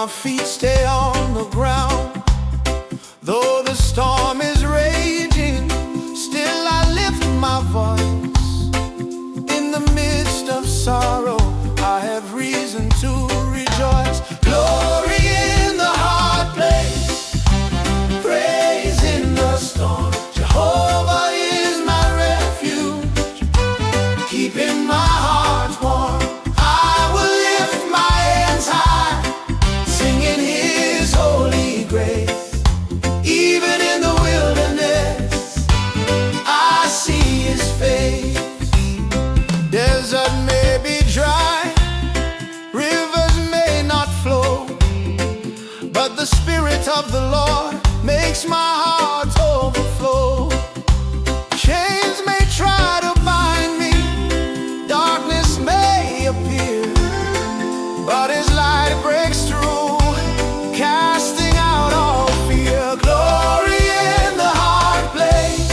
my feet stay on the ground. Though the storm is raging, still I lift my voice. In the midst of sorrow, I have reason to rejoice. Glory in the hard place, praise in the storm. Jehovah is my refuge, keeping my heart warm. I will lift my hands high, singing His holy grace. Even in the wilderness, I see His face. Desert may be dry, rivers may not flow, but the Spirit of the Lord makes my heart overflow. Chains may try to bind me, darkness may appear, but His light breaks through, casting out all fear. Glory in the hard place,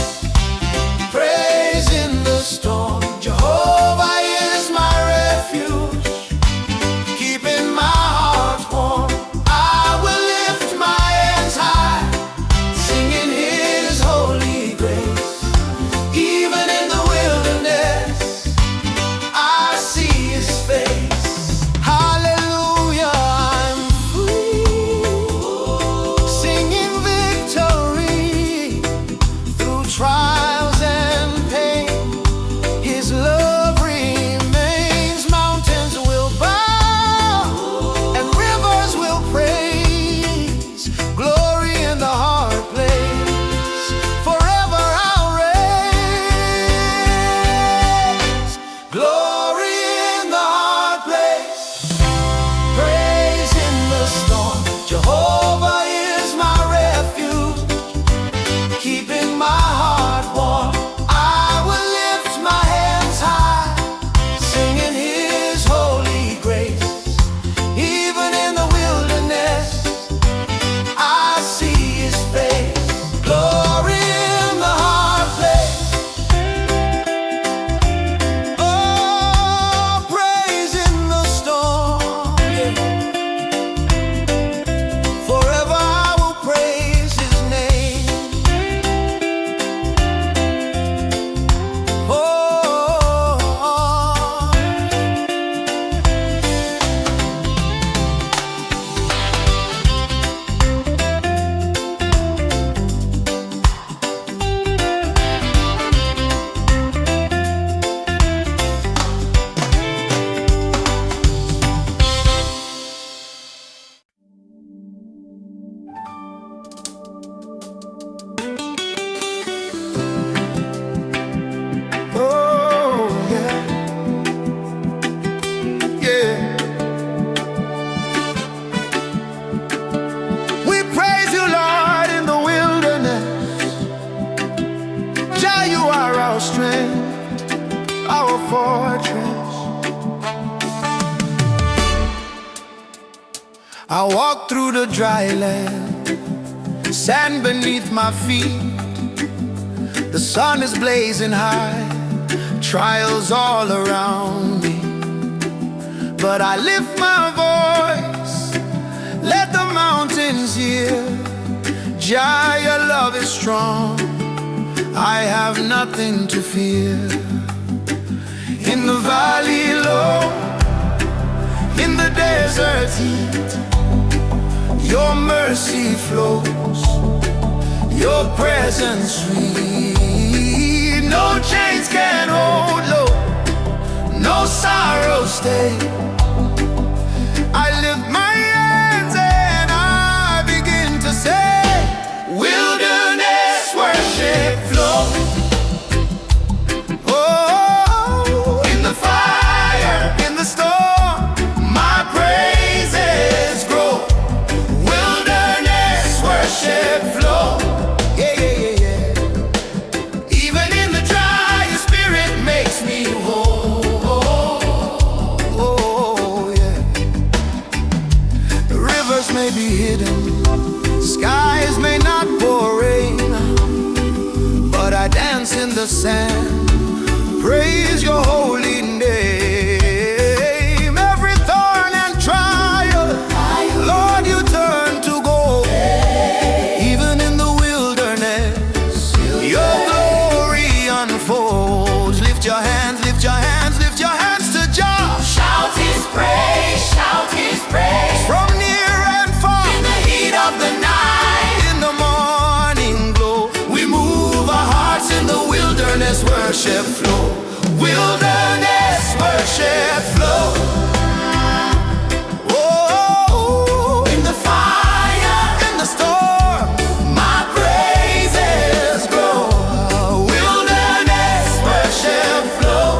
praise in the storm. Jehovah is my refuge, keeping my heart warm. I will lift my hands high, singing His holy grace. Even in the wilderness, I see His face. Hallelujah, I'm free, singing victory through trials and pain. His love remains. Mountains will bow and rivers will praise. Glory in the hard place, forever I'll raise. Glory in the hard place, praise in the storm. Jehovah is my refuge, keeping my heart warm. I will lift my hands high, singing His holy grace. Even in the wilderness, I see His face. Glory in the hard place, oh, praise in the storm. Yeah. Forever I will praise His name. Oh, oh, yeah, yeah. We praise You, Lord, in the wilderness. Jah, You are our strength, our fortress. I walk through the dry land, sand beneath my feet. The sun is blazing high, trials all around me. But I lift my voice, let the mountains hear. Jah, Your love is strong, I have nothing to fear. In the valley low, in the desert heat, Your mercy flows, Your presence sweet. No chains can hold low, no sorrow stay. I lift my hands and I begin to say, wilderness worship flow. Oh, in the fire, in the storm, my praises grow. Wilderness worship flow. Yeah, yeah, yeah, yeah. Even in the dry, Your Spirit makes me whole. Oh, yeah. that flow. Oh, in the fire, in the storm, my praises grow. Wilderness worship flow.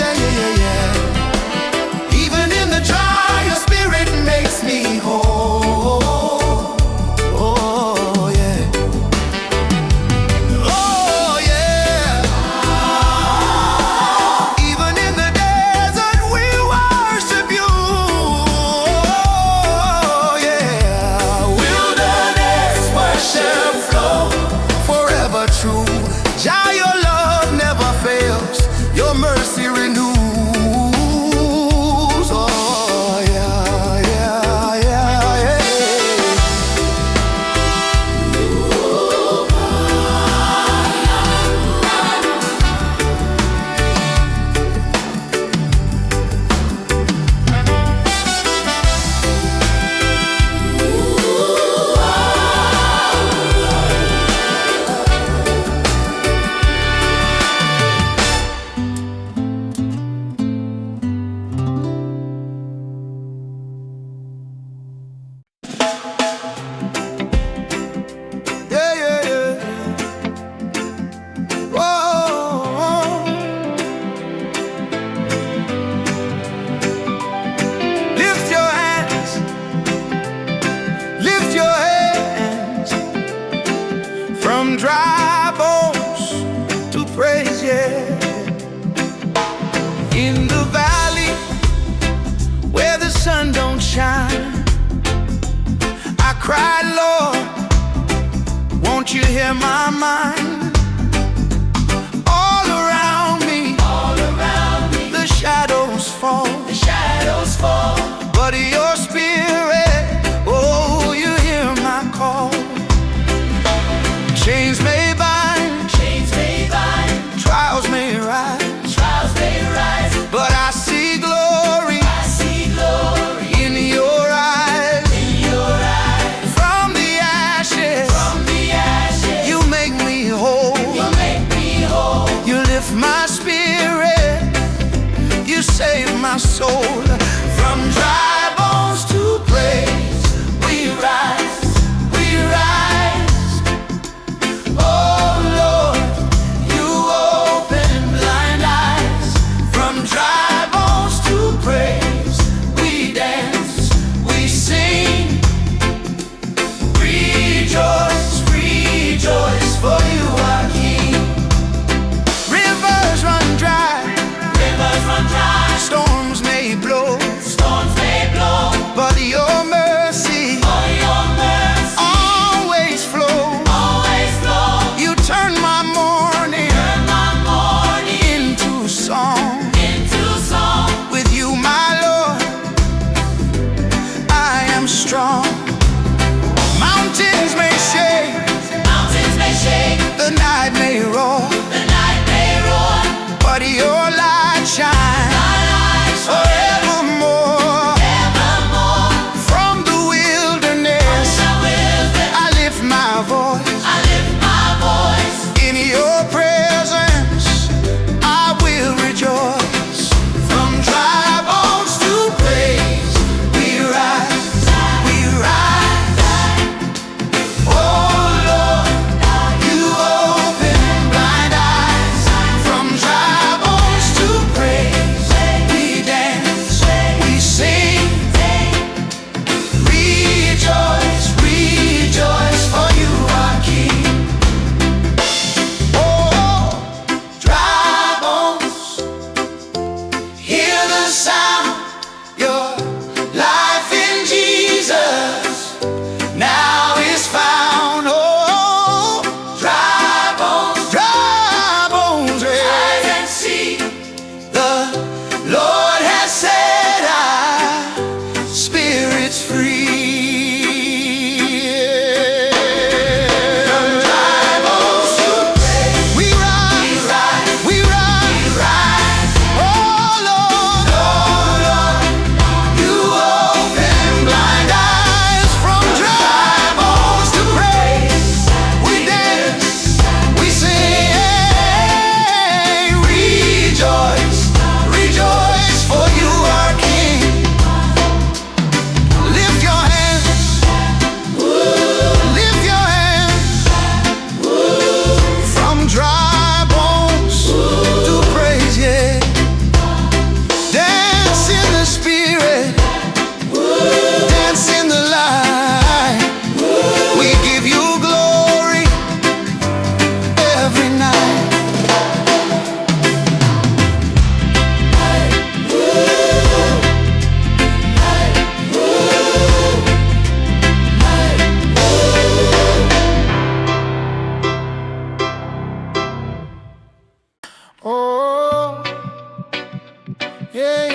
Yeah, yeah, yeah, yeah. Even in the dry, your spirit makes me whole. Oh, yeah. Oh, yeah. Even in the desert, we worship you. Oh, yeah. Wilderness worship flow, forever true. Jah, your love never fails, your mercy renews. Oh, yeah, yeah, yeah, yeah. Yeah, yeah, yeah. Whoa. Lift your hands, lift your hands, from dry bones to praise, yeah. In the valley where the sun don't shine, I cried, Lord, won't you hear my mind? All around me, the shadows fall, but your spirit, oh, you hear my call. Chains may bind, trials may rise, but I see glory in your eyes. From the ashes, you make me whole. You lift my spirit, you save my soul. From dry bones to praise, we rise, we rise. Oh Lord, you open blind eyes. From dry bones to praise, we dance, we sing. Rejoice, rejoice, for you are King. Rivers run dry, storms may blow,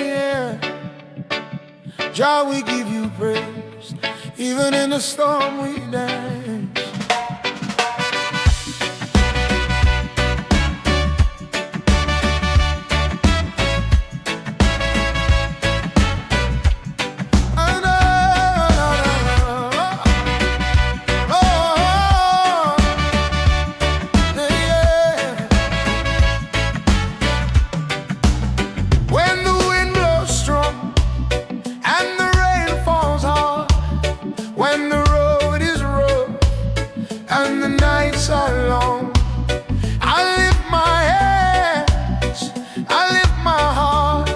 yeah. Jah, we give you praise. Even in the storm we dance. When the road is rough and the nights are long, I lift my hands, I lift my heart.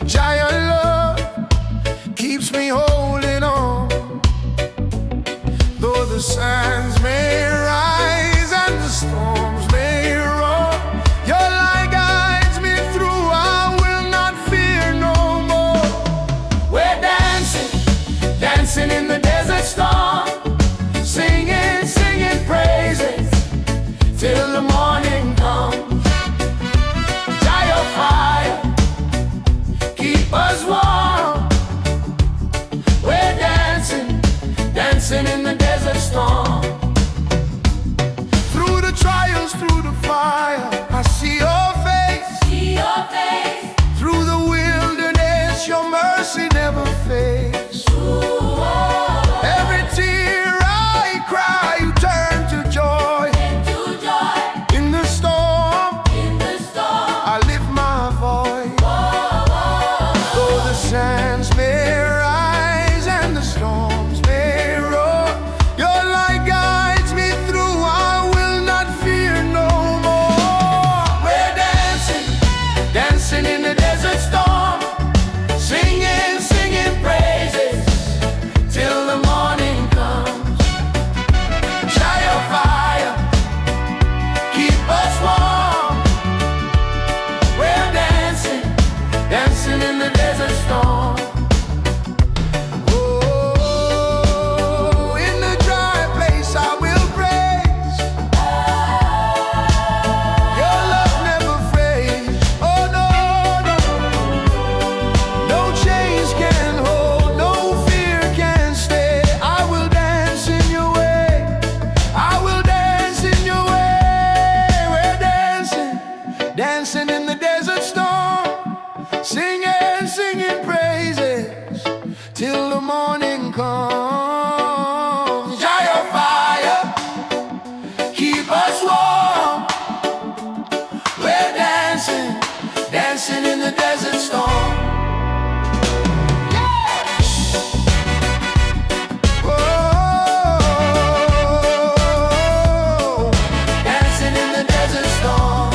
Giant love keeps me holding on. Though the sands may rise and the storms may roar, your light guides me through. I will not fear no more. We're dancing in the desert storm, singing, singing praises till the morning comes. Giant fire, keep us warm. We're dancing in the desert storm. Through the trials, through the fire, I see your face. Through the wilderness, your mercy never fades. Every tear I cry, you turn to joy. In the storm, I lift my voice. Though the sands may rise and the storms may roar, your light guides me through. I will not fear no more. We're dancing in the desert storm, singing, singing praises till the morning comes. Giant fire, keep us warm. We're dancing in the desert storm. Oh, in the dry place I will praise. Your love never fades. Oh no, no, no chains can hold, no fear can stay. I will dance in your way. I will dance in your way. We're dancing in the desert storm, singing, singing praises till the morning comes. Giant fire, keep us warm. We're dancing in the desert storm. Whoa, dancing in the desert storm.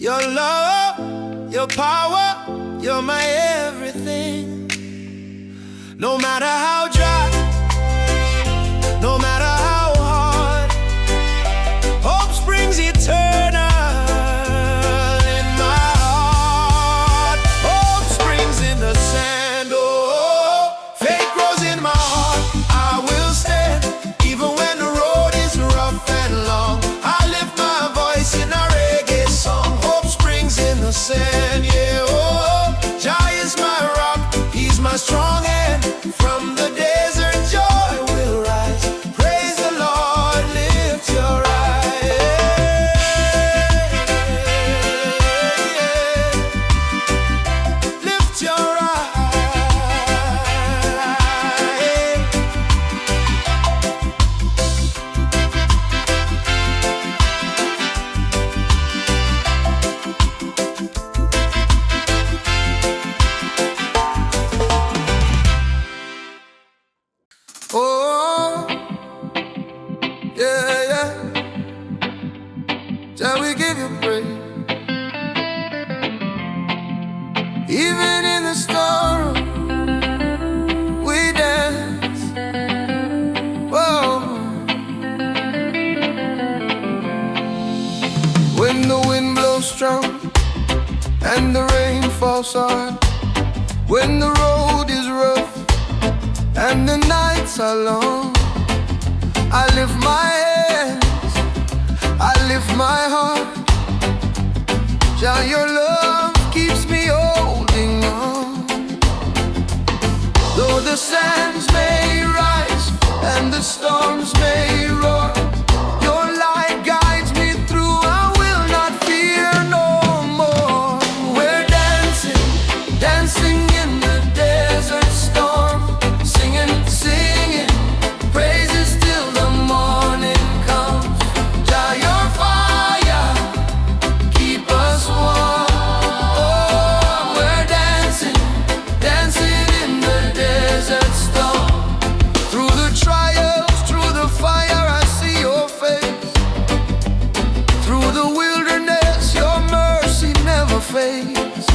Your love, your power, you're my everything. No matter how dry, no matter how hard, hope springs eternal in my heart. Hope springs in the sand, oh, faith grows in my heart. I will stand, even when the road is rough and long. I lift my voice in a reggae song. Hope springs in the sand, yeah, oh, Jah is my rock, He's my strong hand. From the desert joy will rise. Praise the Lord, lift your eyes. Lift your oh, yeah, yeah. Shall we give you praise? Even in the storm, we dance. Whoa. When the wind blows strong and the rain falls hard, when the road is rough and the nights are long, I lift my hands, I lift my heart. Jah, your love keeps me holding on. Though the sands may rise and the storms may roar, your light guides me through. I will not fear no more. We're dancing, dancing in the desert storm, singing, singing praises till the morning comes. Jah, your fire keep us warm. Oh, we're dancing, dancing in the desert storm. Through the trials, through the fire, I see your face. Through the wilderness, your mercy never fades.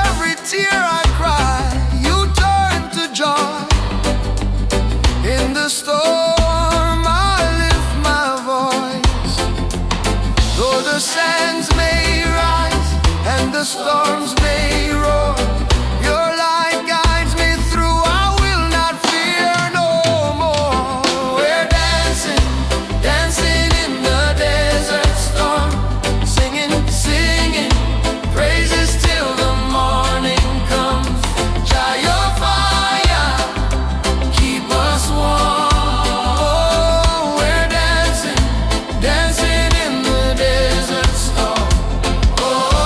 Every tear I cry, you turn to joy. In the storm, I lift my voice. Though the sands may rise and the storms may roar, your light guides me through. I will not fear no more. We're dancing, dancing in the desert storm, singing, singing praises till the morning comes. Jah, your fire keep us warm. Oh, we're dancing, dancing in the desert storm. Oh,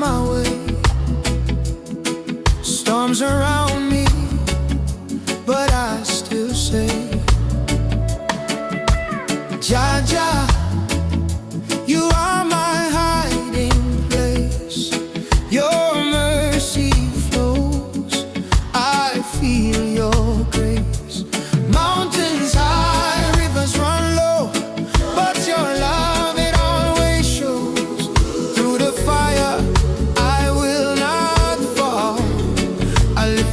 my way. Storms around me, but I still say, Jah Jah, you are my hiding place. Your mercy flows, I feel your grace. Mountains high, rivers run low, but your love, it always shows. Through the fire, I will not fall. I live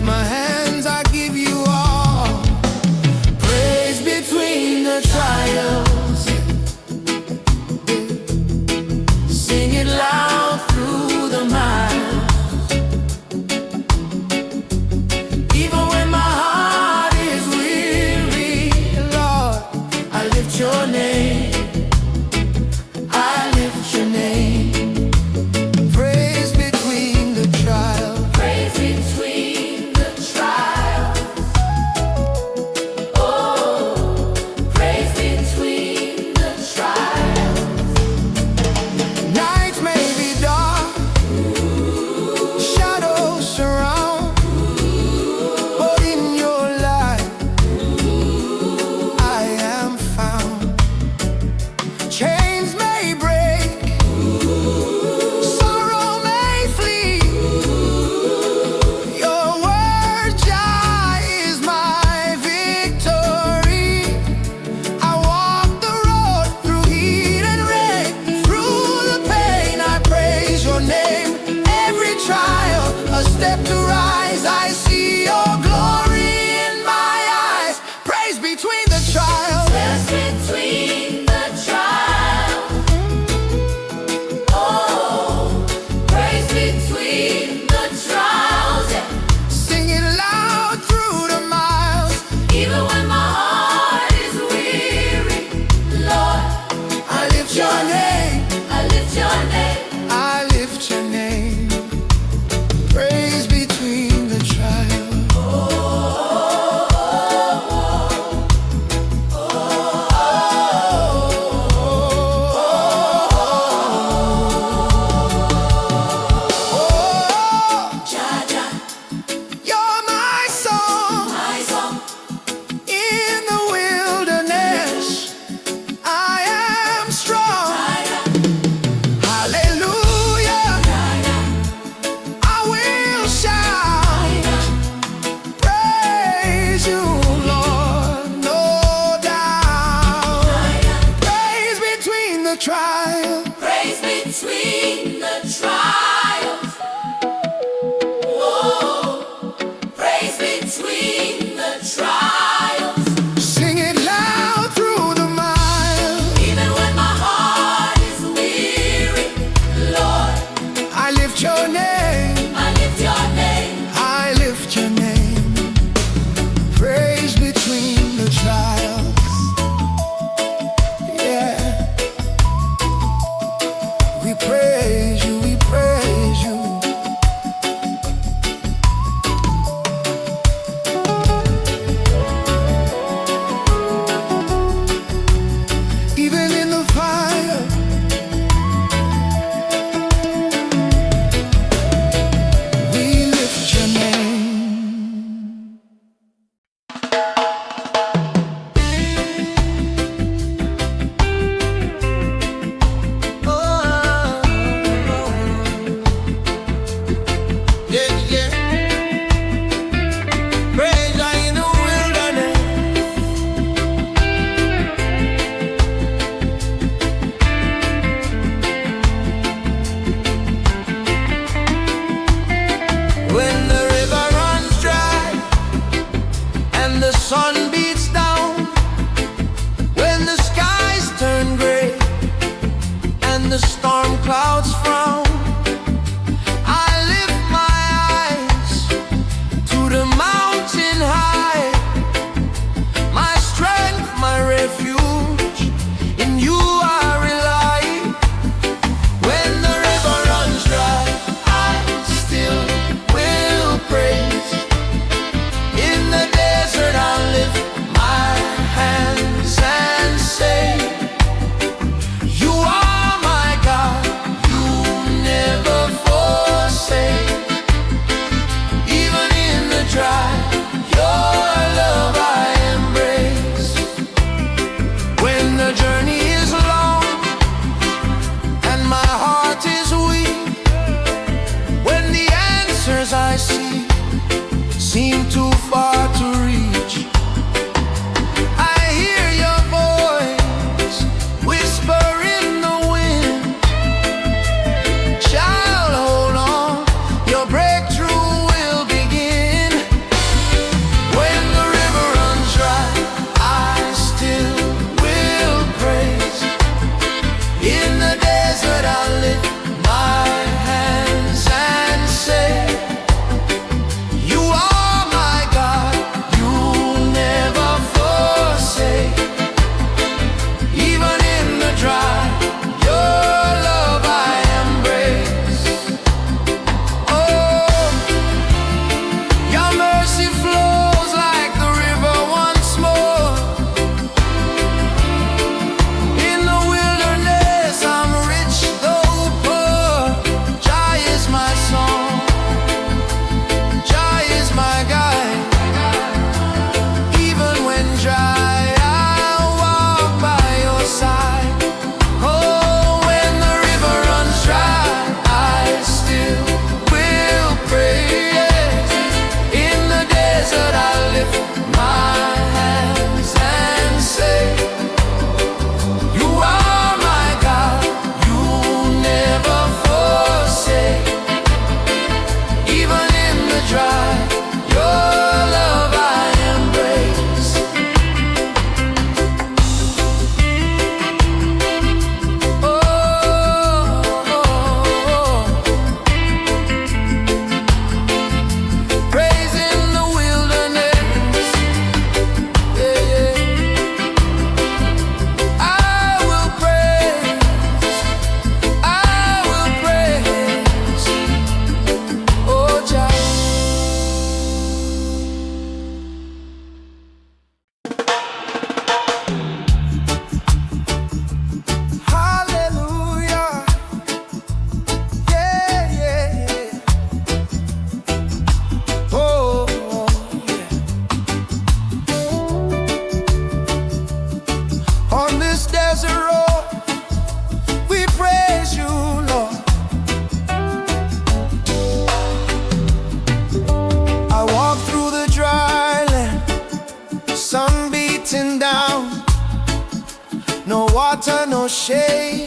water, no shade,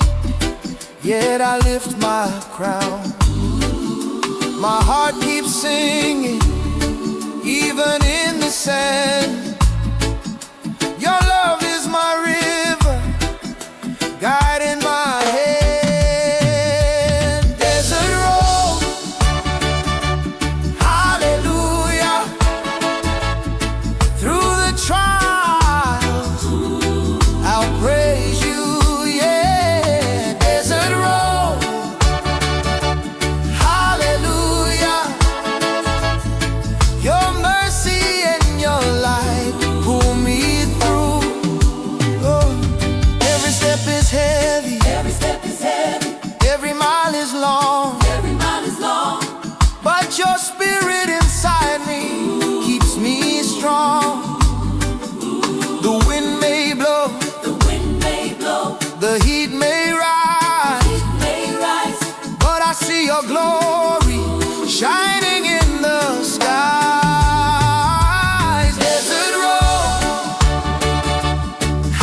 yet I lift my crown. My heart keeps singing, even in the sand. Your love is my river, guiding my hand. Desert road, hallelujah. Through the trials, I'll praise you, yeah. Desert road, hallelujah. Your mercy and your light pull me through. Oh, every step is heavy, Every step is heavy, every mile is long, every mile is long. but your spirit inside me keeps me strong. The wind may blow, The wind may blow, the heat may rise, it may rise, but I see your glory shining in the skies. Desert road,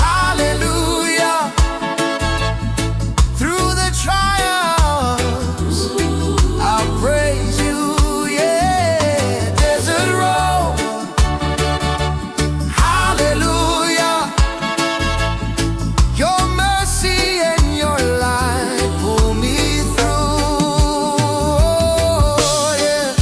hallelujah. Through the trials, I'll praise you, yeah. Desert road, hallelujah. Your mercy and your light pull me through, oh, yeah.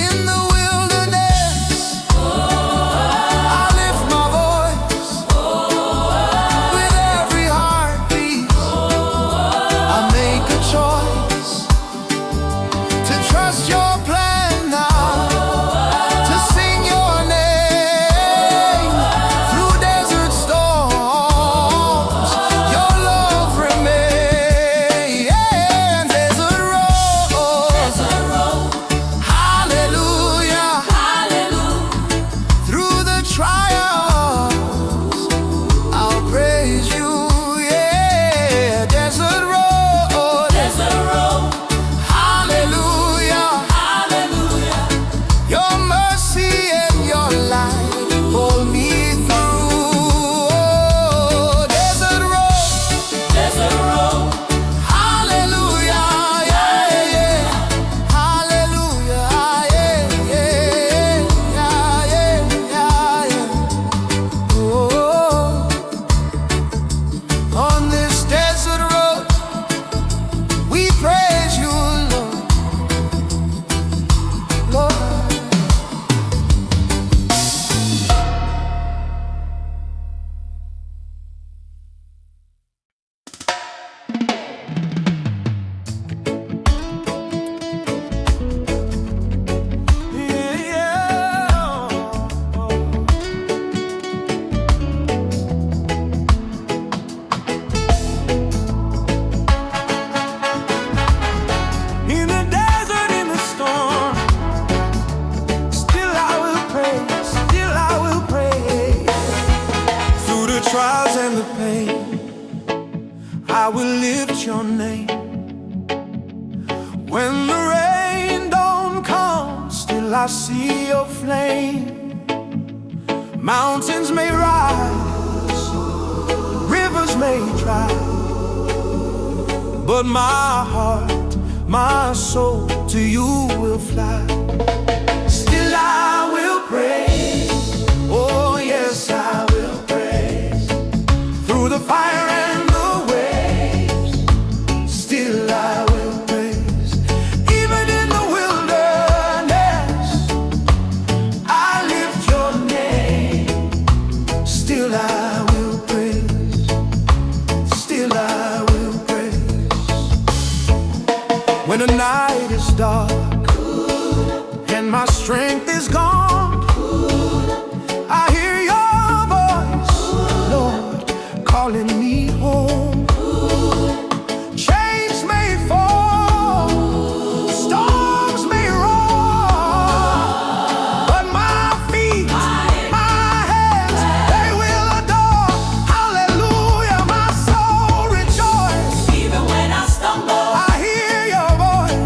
In the wilderness, I lift my voice. With every heartbeat, I make a choice to trust your plan now, to sing your name. Through desert storms, your love remains. Desert road, desert road, hallelujah. hallelujah. Through the trials, I'll praise you, yeah. Desert road, Desert road, hallelujah. hallelujah. Your mercy and your light pull me through, oh, desert road, Desert road, hallelujah, yeah, yeah. Hallelujah, yeah, yeah, yeah, yeah, yeah. Oh, on this desert road, we praise you, Lord, Lord. In the desert, in the storm, still I will praise, still I will praise. Through the trials and the pain, I will lift your name. When the rain don't come, still I see your flame. Mountains may rise, rivers may dry, but my heart, my soul to you will fly. Still I will praise, oh yes I will praise. Through the fire and the waves, still I will praise. Even in the wilderness, I lift your name. Still I will praise, still I will praise. When the night is dark and my strength is gone, I hear your voice, Lord, calling me home. Chains may fall, storms may roar, but my feet, my hands, they will adore. Hallelujah, my soul rejoice. Even when I stumble, I hear your voice.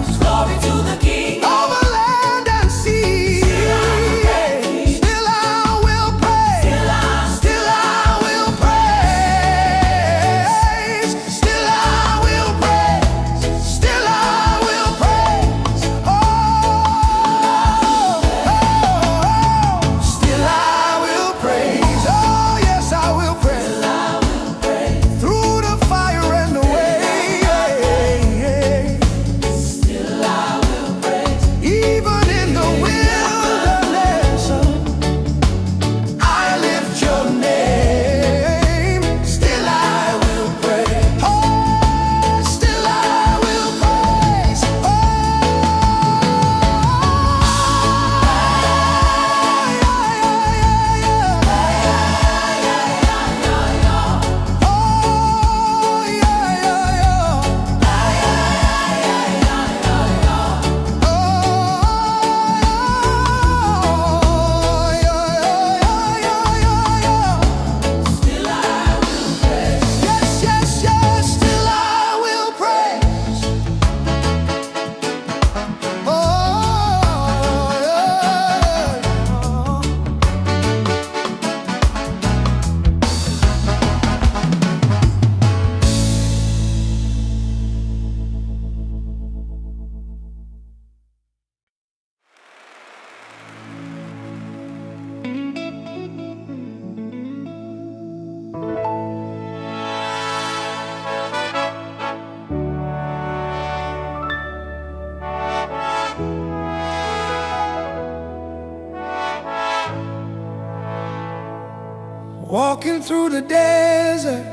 walking through the desert,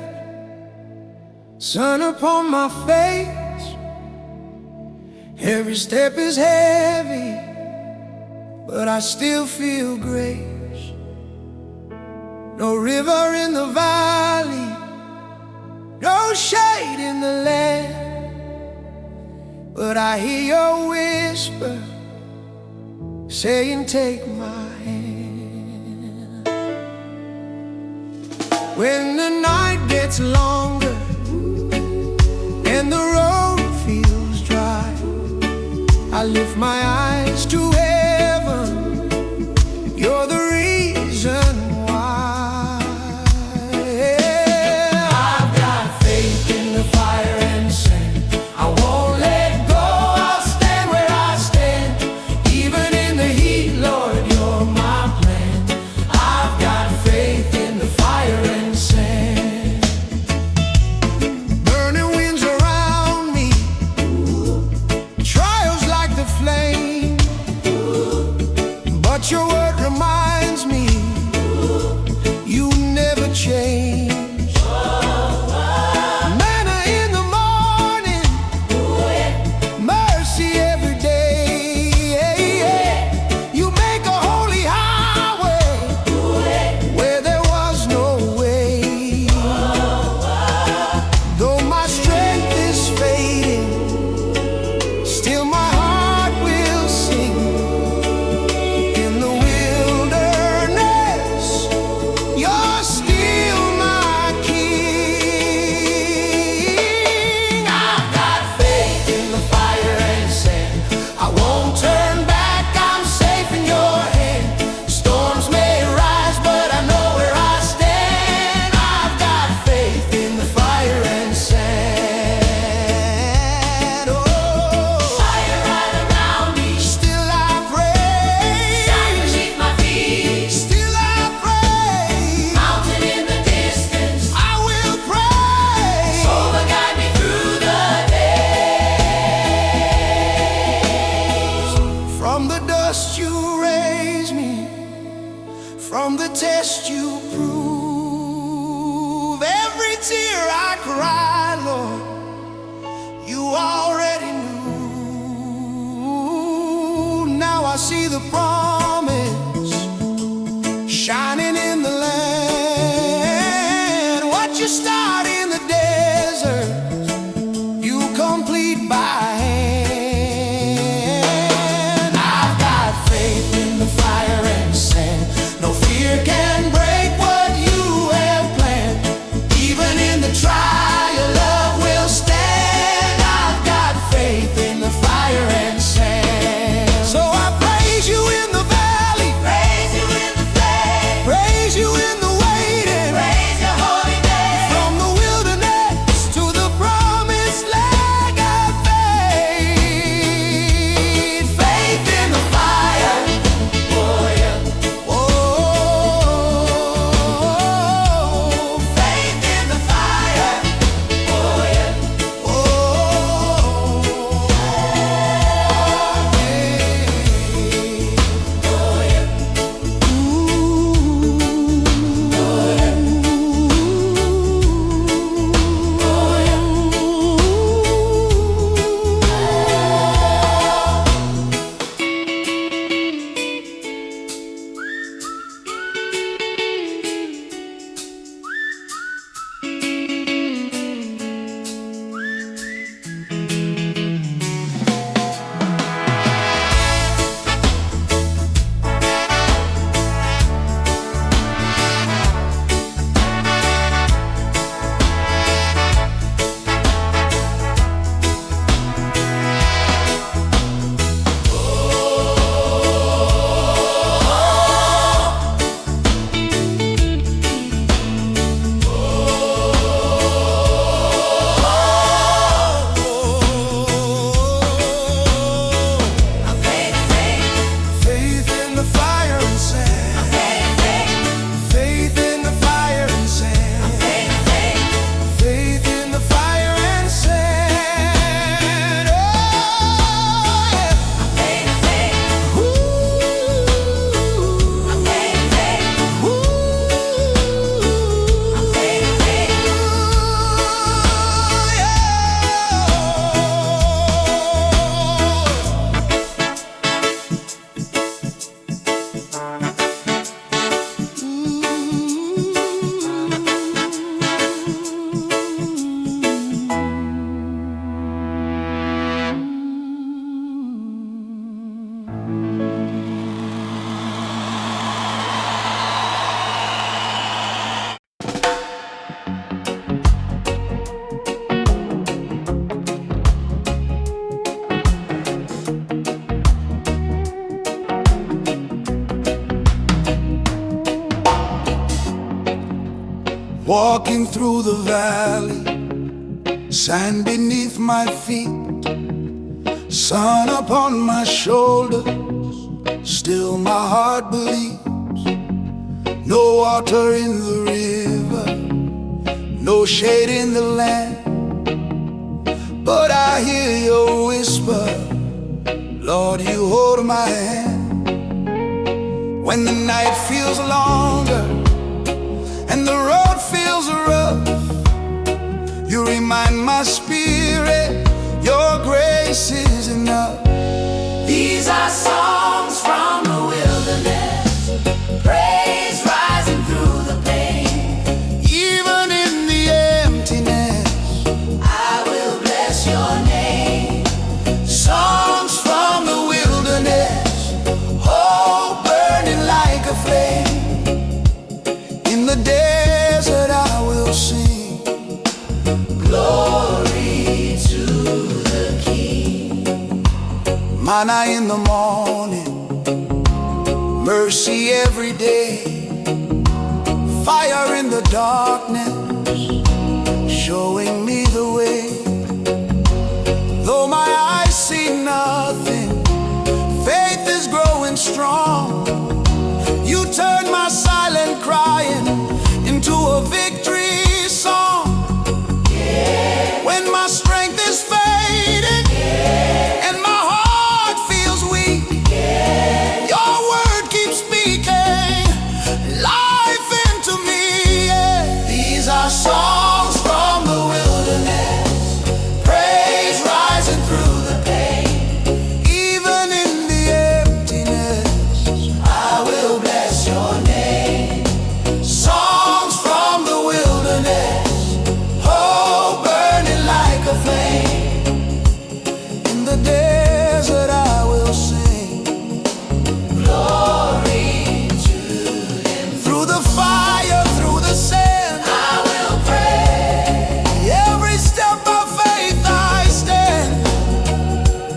sun upon my face. Every step is heavy, but I still feel grace. No river in the valley, no shade in the land, but I hear your whisper saying, take my hand. When the night gets longer and the road feels dry, I lift my eyes to heaven. You're the reason why. I've got faith in the fire and sand. I won't let go, I'll stand where I stand. Even in the heat, Lord, you're my plan. I've got faith in the fire and sand. Burning winds around me, trials like the flame, but your word reminds me you never change. Manna in the morning, mercy every day. You make a holy highway where there was no way. Though my strength is fading, still my heart will sing. In the wilderness, you're still my king. I've got faith in the fire and sand. I won't turn back, I'm safe in your hand. Storms may rise, but I know where I stand. I've got faith in the fire and sand. Oh, fire right around me, still I pray. Sun beneath my feet, still I pray. Mountain in the distance, I will pray. Solar guide me through the days. From the dust you raise me, from the test you prove. Every tear I cry, Lord, you already knew. Now I see the promise shining in the land. What you start in the desert, you complete by hand. I've got faith in the fire and sand. No fear can break what you have planned. Even in the trial, love will stand. I've got faith in the fire and sand. So I praise you in the Walking through the valley, sand beneath my feet, sun upon my shoulders, still my heart believes. No water in the river, no shade in the land, but I hear your whisper, Lord, you hold my hand. When the night feels longer and the road feels rough, you remind my spirit your grace is enough. These are songs from the wilderness, praise rising through the pain. Even in the emptiness, I will bless your name. songs from the wilderness, hope burning like a flame. In the desert I will sing, Glory to the King. manna in the morning, mercy every day, fire in the darkness, showing me the way. Though my eyes see nothing, faith is growing strong. You turn my silent crying into a victory song. When my strength is fading and my heart feels weak, your word keeps speaking life into me. These are songs from the wilderness, Praise rising through the pain. even in the emptiness, I will bless your name. songs from the wilderness, hope burning like a flame. In the desert I will sing, Glory to Him. through the fire, through the sand, I will pray. every step of faith I stand.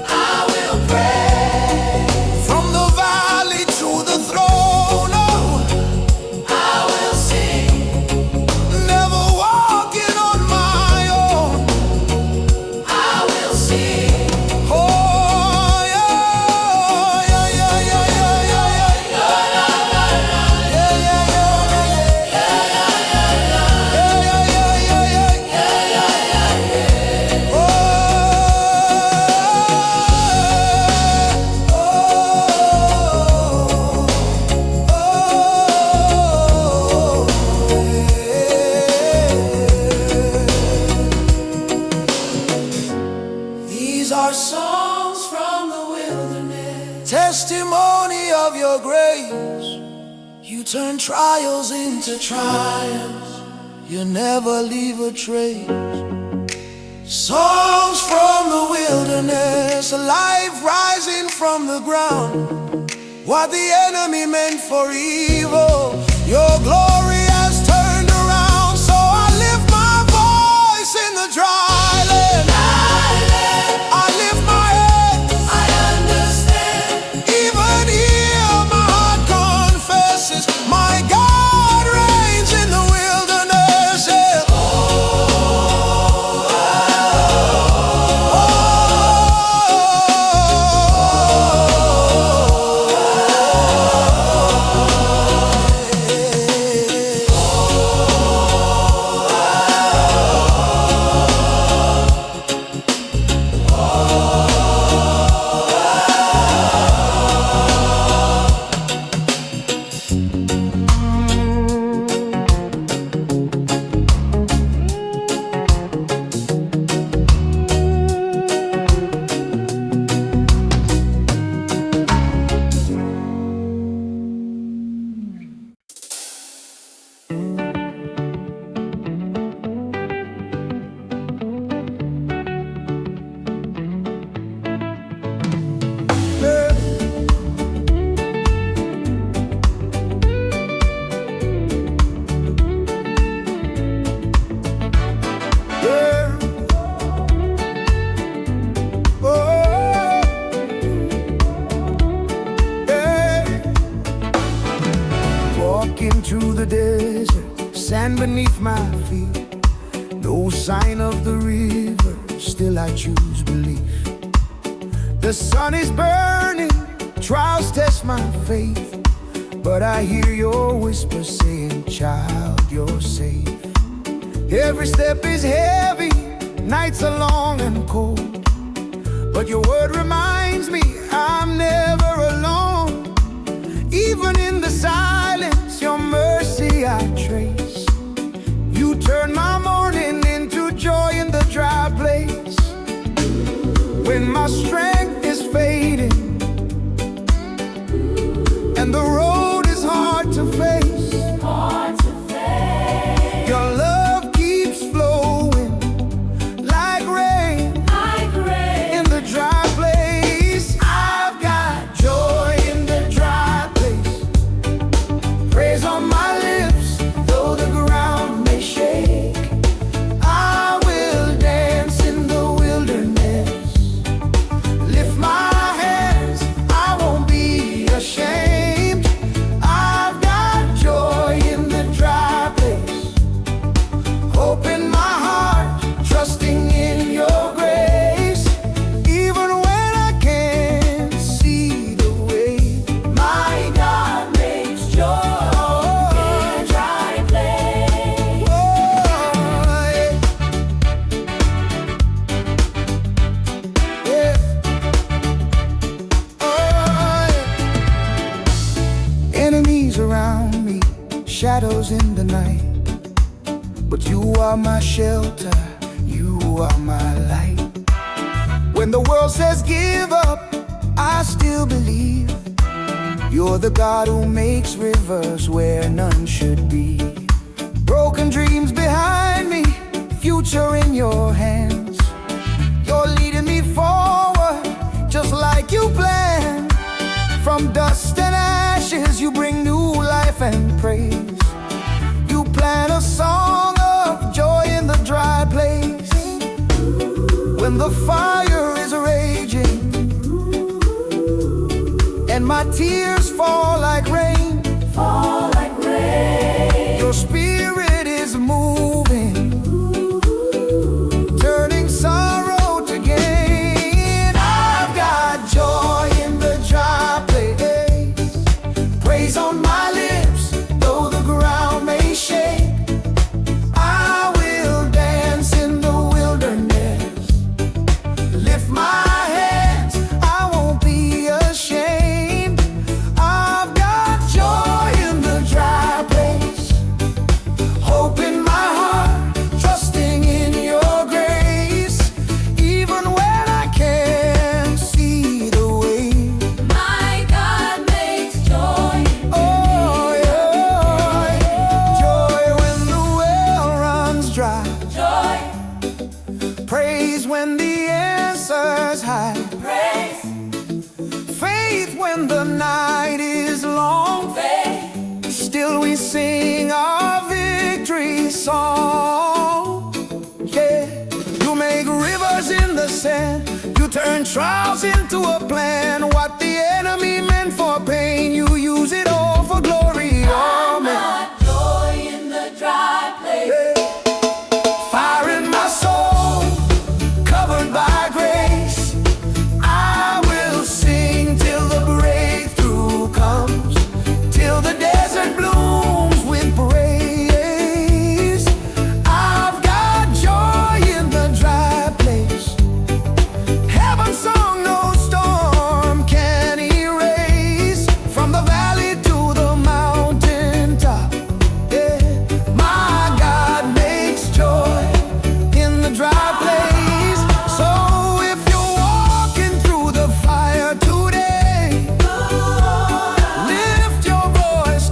I will pray. From the valley to the throne, oh, I will sing. never walking on my own. I will sing. Oh, yeah, yeah, yeah, yeah, yeah, yeah, yeah. Yeah, yeah, yeah, yeah, yeah, yeah, yeah, yeah. These are Songs from the wilderness. testimony of your grace. You turn trials into triumphs. You never leave a trace. Songs from the wilderness, life rising from the ground. What the enemy meant for evil, your glory has turned around. So I lift my voice in the dry land. I lift my hands. I understand. Even here my heart confesses, my God reigns in the wilderness. Yeah. into the desert, sand beneath my feet. No sign of the river, still I choose belief. The sun is burning, trials test my faith, but I hear your whisper saying, child, you're safe. Every step is heavy, nights are long and cold, but your word reminds me I'm never alone. Even in the silence, your mercy I trace. You turn my mourning into joy in the dry place. When my strength is fading and the road is hard to face, your love keeps flowing like rain in the dry place. I've got joy in the dry place, praise on my lips, though the ground may shake. I will dance in the wilderness, lift my hands, I won't be ashamed. I've got joy in the dry place, hope in my heart, trusting in your grace. Even when I can't see the way, my God makes joy in a dry place. Oh, yeah. Yeah. Oh, yeah. Enemies around me, shadows in the night, but you are my shelter, you are my light. When the world says give up, I still believe you're the God who makes rivers where none should be. Broken dreams behind me, future in your hands. You're leading me forward, just like you planned. From dust and ashes, you bring new life and praise. You plant a song of joy in the dry place. When the fire is raging and my tears fall like rain, your spirit is moving, turning sorrow to gain. I've got joy in the dry place, praise on my lips, though the ground may shake. I will dance in the wilderness, lift my hands, I won't be ashamed. I've got joy in the dry place, hope in my heart, trusting in your grace. Even when I can't see the way, My God makes joy. oh yeah, joy when the well runs dry, Joy, praise when the answers hide, praise, faith when the night is long. faith. Still we sing our victory song. Yeah, you make rivers in the sand, you turn trials into a plan. What the enemy meant for pain, you use it all for glory. Amen. Got joy in the dry place. Fire in my soul, covered by grace. I will sing till the breakthrough comes, till the desert blooms with praise. I've got joy in the dry place, heaven's song no storm can erase. From the valley to the mountain top, yeah, my God makes joy in the dry place. So if you're walking through the fire today, lift your voice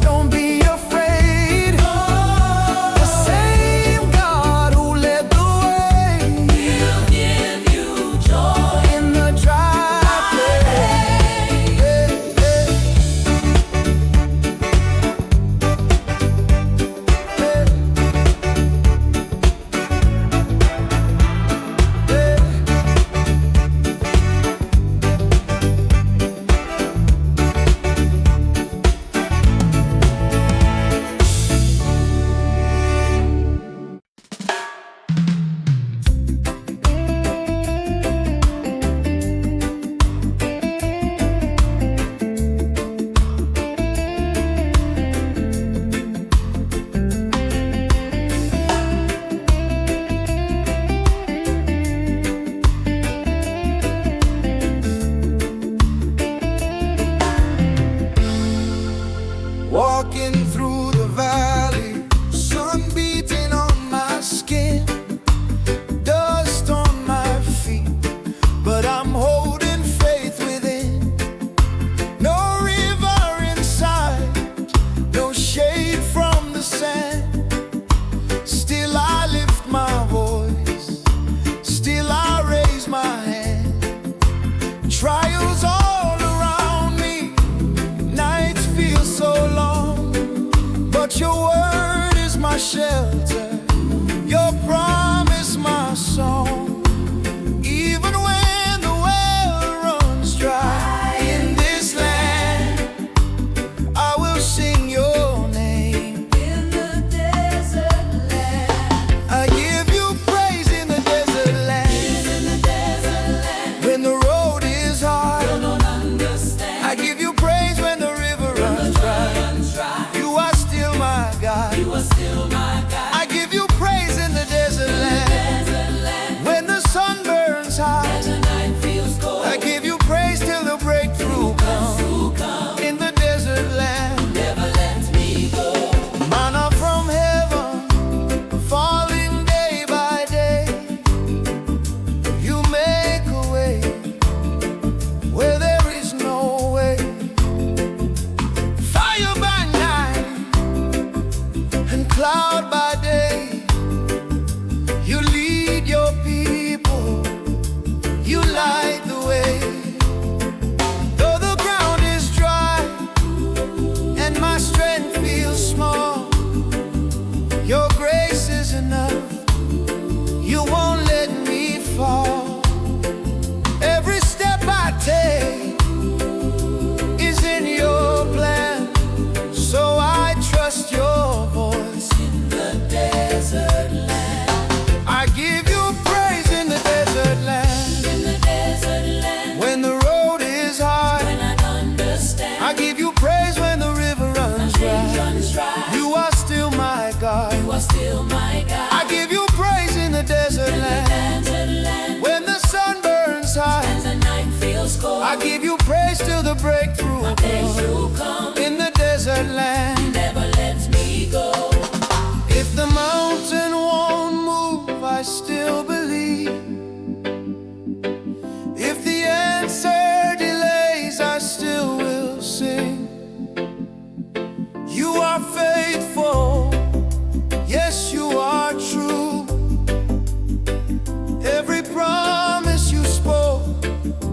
Walking through the valley, sun beating on my skin, dust on my feet, but I'm holding faith within. No river in sight, no shade from the sand. Still I lift my voice, still I raise my hand. Trials all around me, nights feel so long, but your word is my shelter, your promise my song. Even when the well runs dry in this land, I will sing your name. In the desert land, I give you praise in the desert land. In the desert land, when the road is hard, you don't understand. I give you praise when the river runs dry. You are still my God. You are still my God. I give you praise in the desert land. When the sun burns hot and the night feels cold, I give you praise till the breakthrough comes. In the desert land, never let me go. Manna from heaven, falling day by day. You make a way where there is no way. Fire by night and cloud by day. You lead your people, you light the way. Though the ground is dry and my strength feels small, your grace is enough, you won't let me fall. Every step I take is in your plan, so I trust your voice. In the desert land, I give you praise in the desert land. In the desert land, when the road is hard, when I understand, I give you praise when the river runs dry. You are still my God. You are still my God. I give you praise in the desert land. When the sun burns hot and the night feels cold, I give you praise till the breakthrough comes. In the desert land, never lets me go. If the mountain won't move, I still believe. If the answer delays, I still will sing. You are faithful, yes, you are true. Every promise you spoke,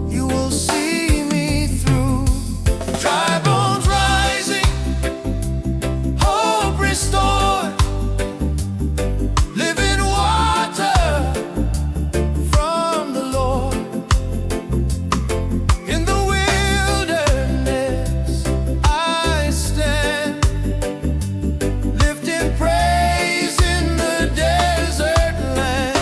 you will see me through. Dry bones rising, hope restored, living water from the Lord. In the wilderness I stand, lifting praise in the desert land.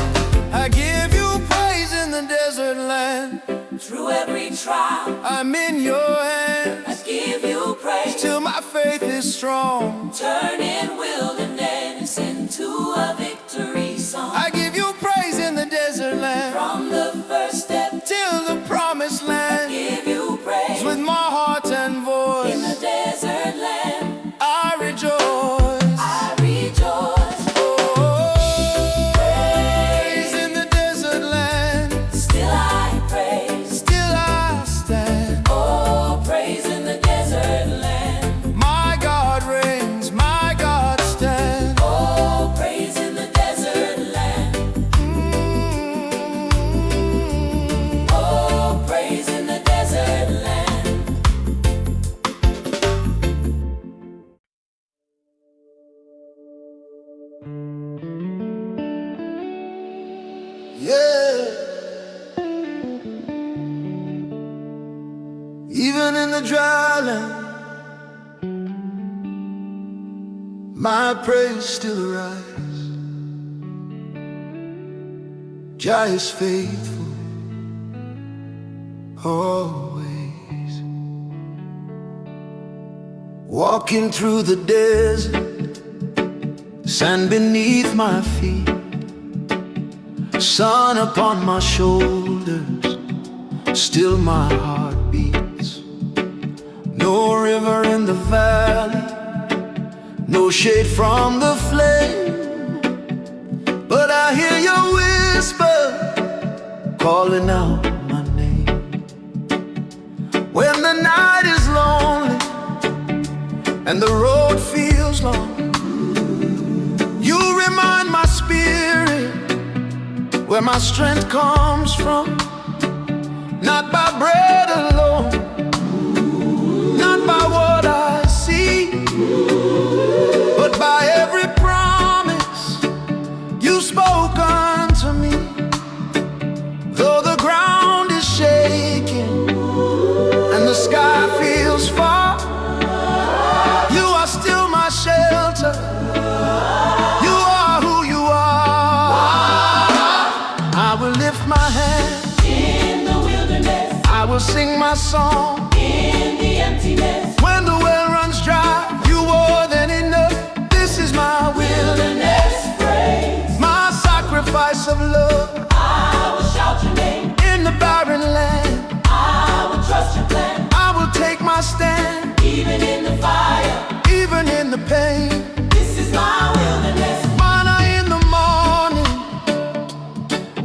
I give you praise in the desert land. Through every trial, I'm in your hands. I give you praise till my faith is strong, turning wilderness into a victory song. I give you praise in the desert land, from the first step till the promised land. I give you praise with my heart and voice. In the desert land, I rejoice. I rejoice. Oh, praise in the desert land. Still I praise, still I stand. Oh, praise in the desert land. My God reigns, my God stands. Oh, praise in the desert land. Oh, praise in the desert land. Yeah. Even in the dry land, my praise still arise. Jah is faithful always. Walking through the desert, sand beneath my feet, sun upon my shoulders, still my heart beats. No river in the valley, no shade from the flame, but I hear your whisper calling out my name. When the night is lonely and the road feels long, you remind my spirit where my strength comes from. Not by bread alone, not by what I see, but by every promise you spoke unto me. Though the ground is shaking and the sky feels far, you are still my shelter. You are who you are. I will lift my hand In the wilderness, I will sing my song. in the emptiness, When the well runs dry, you more than enough. This is my wilderness praise. my sacrifice of love. I will shout your name. In the barren land, I will trust your plan. I will take my stand. Even in the fire, Even in the pain, this is my wilderness. manna in the morning,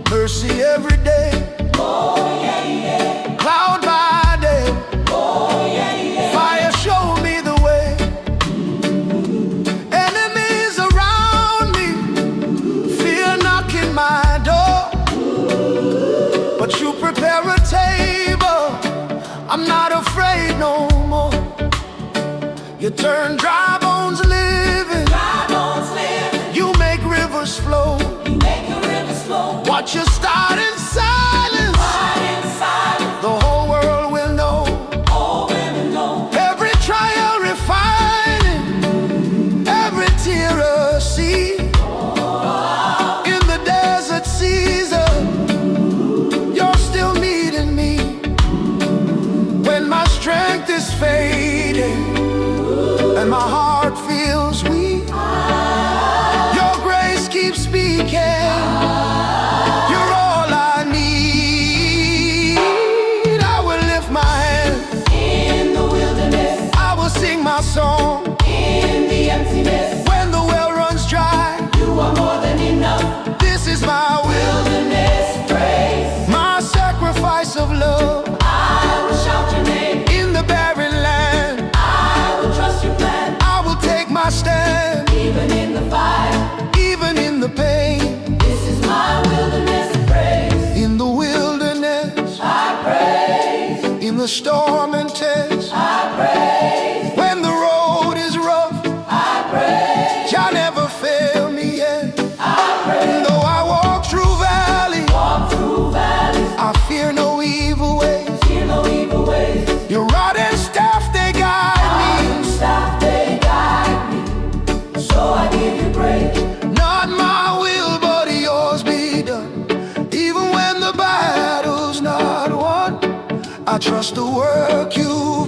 mercy every day. Oh yeah, yeah. Cloud by day, Oh yeah, yeah. fire show me the way. Enemies around me, fear knocking my door, but you prepare a table. I'm not afraid no more. You turn dry bones living, Dry bones live. you make rivers flow. You make the rivers flow. Watch you start in silence, Right inside, the whole world will know. all women know. Every trial refining, every tear a seed. In the desert season, you're still meeting me. When my strength is fading and my heart feels weak, your grace keeps speaking. You're all I need. I will lift my hand, In the wilderness, I will sing my song. in the emptiness, When the well runs dry, you are more than enough. this is my will, Wilderness praise. my sacrifice of love. I will shout your name. In the barren land, I will trust your plan. I will take my stand. Even in the fire, Even in the pain, this is my wilderness praise. in the wilderness, I praise, in the storm and test, I praise, when the road is rough, I praise, you never fail me yet. I praise. Though I walk through valley, Walk through valleys, I fear no evil ways. fear no evil ways. Your rod and staff, they guide me. And staff, they guide me. So I give you praise. Not my will, but yours be done. Even when the battle's not won, I trust the work you